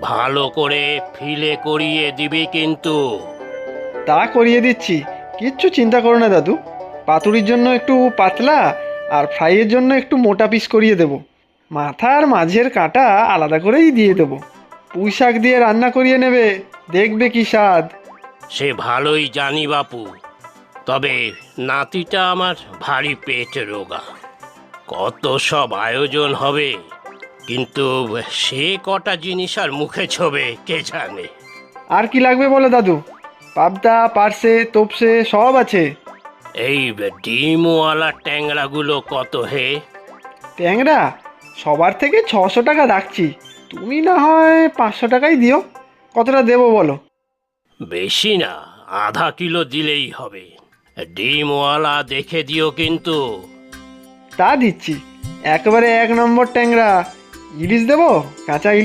ভালো করে ফিলে করিয়ে দিবি কিন্তু। তা করিয়ে দিচ্ছি, কিচ্ছু চিন্তা করো না দাদু। পাতুরির জন্য একটু পাতলা আর ফ্রাইয়ের জন্য একটু মোটা পিস করিয়ে দেবো। মাথার মাঝের কাঁটা আলাদা করেই দিয়ে দেবো। পুঁই শাক দিয়ে রান্না করিয়ে নেবে, দেখবে কি স্বাদ। সে ভালোই জানি বাপু, তবে নাতিটা আমার ভারী পেট রোগা। কত সব আয়োজন হবে, কিন্তু সে কটা জিনিস আর মুখে ছোবে কে জানে। আর কি লাগবে বলো দাদু? পাবদা, পার্সে, তোপসে সব আছে। এই ডিমওয়ালা ট্যাংরাগুলো কত হে? ট্যাংরা সবার থেকে 600 টাকা রাখছি, তুমি না হয় 500 টাকাই দিও। কতটা দেবো বলো? বেশি না, আধা কিলো দিলেই হবে। ডিমওয়ালা দেখে দিও কিন্তু। তা দিচ্ছি, একেবারে 1 নম্বর ট্যাংরা। ইলিশ দেবো, কাঁচা ইলিশ।